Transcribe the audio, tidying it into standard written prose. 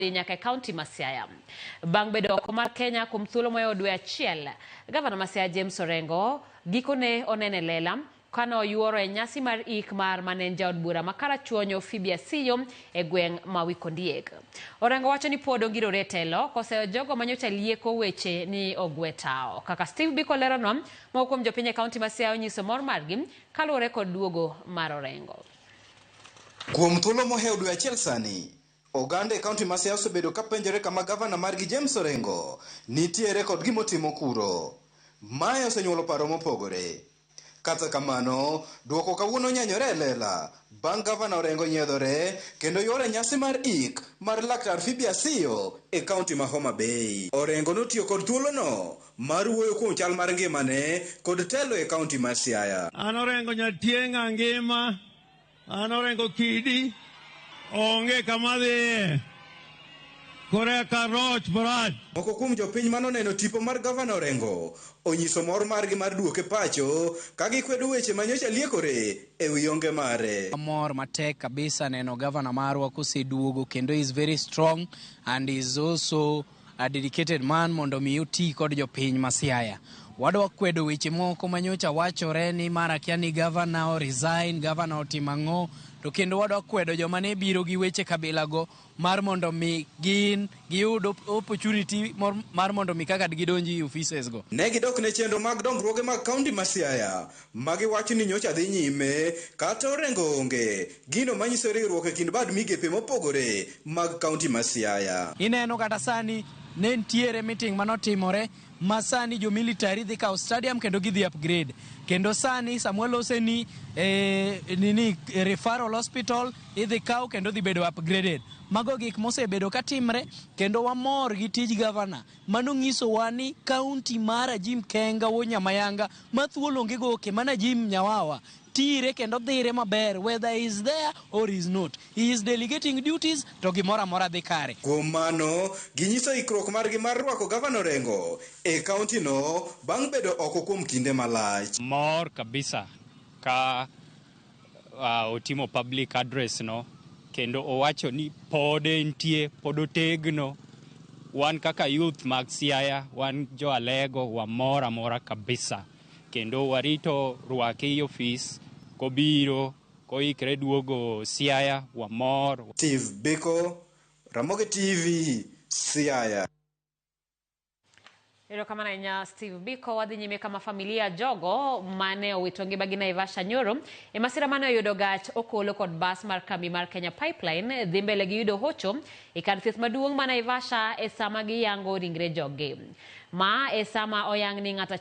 nyaka kaunti ma Siaya. Bang' bedo oko mar Kenya kuom thuolo moyo dwe achiel, Gavana ma Siaya James Orengo gikone onene lela kano yuoro e nyasi mar ik mar manen jaod bura makara chuonyo Fibia Siyo e gweng' ma Wikondiek. Orengo wacho ni pod ongirore telo kose jogo manyocha lieko weche ni ogwetao. Kaka Steve Biko lerono, moko kuom jopiny e kaunti ma Siaya onyiso mor margi kaluwore kod duogo mar Orengo. Kuom thuolo mohew dwe achiel sani, oganda e kaunti ma Siaya osebedo ka penjore kama gavana margi James Orengo nitiere kod gimotimo kuro. Mae osenyuolo paro mopogore. Kata kamano, duoko kawuono nyanyore lela bang' gavana Orengo nyiedhore kendo yore nyasi mar ik mar laktar Fibia Siyo e kaunti ma Homa Bay. Orengo notiyo kod thuolono mar wuoyo kuom chal mar ngimane kod telo e kaunti ma Siaya. An Orengo nyatieng' ANGIMA, an Orengo kidi, onge kama dhiye. Korea ka roch brad. Moko kuom jopiny manoneno tipo mar gavana Orengo onyiso mor margi mar duoke pacho ka gikwedo weche manyocha liekore e wi onge mare. Mor matek kabisa neno gavana marwa koseduogo kendo is very strong and is also a dedicated man mondo mi oti kod jopiny ma Siaya. Wadwa kwedo weche moko manyocha wachore ni mara kia ni gavana o resign, gavana otimang'o, to kendo wadwa kwedo joma ne biro gi weche kabila go mar mondo mi gin giyud opportunity mar mondo mi kaka gidonji offices go. Ne gidok ne chenro mag dongruoge mag kaunti ma Siaya magi wacho ni nyocha dhi nyime kata Orengo onge gino manyiso riwruok e kind bad migepe mopogore mag kaunti ma Siaya. Ineno kata sani ne ntiere meeting manotimore masani jo military dhi kawo stadium kendo gidhi upgrade. Kendo sani Samuel Oseni referral hospital idhi kawo kendo dhi bedo upgraded. Mago gik mosebedo katimre kendo wamor gi tij gavana. Mano nyiso wani kaunti mara Jim Kenga wo Nyamayanga mathuolo onge goke mana Jim Nyawawa tire kendo dhire maber, whether he is there or he is not. He is delegating duties to gimora mora dhi kare. Kuom mano, ginyiso ikruok margi mar rwako gavana Orengo e kaunti no bang' bedo oko kuom kinde malach. Mor kabisa ka otimo public address no kendo owacho ni pode ntie, pod otegno. Wan kaka youth mag Siaya, wan jo Alego, wamor amora kabisa. Kendo warito rwake i office, kobiro, koikre duogo Siaya, wamor. Steve Biko, Ramogi TV, Siaya. Ero kama na inya Steve Biko wadhi nyime kama familia jogo mane owito ngimagi Naivasha nyoro e masira mane oyudo gach okolo kod bas mar kambi mar Kenya Pipeline dhi mbele gi yudo hocho e kar thieth maduong' ma Naivasha e sama giyango ringre jogi. Ma e sama oyang ni ng'ata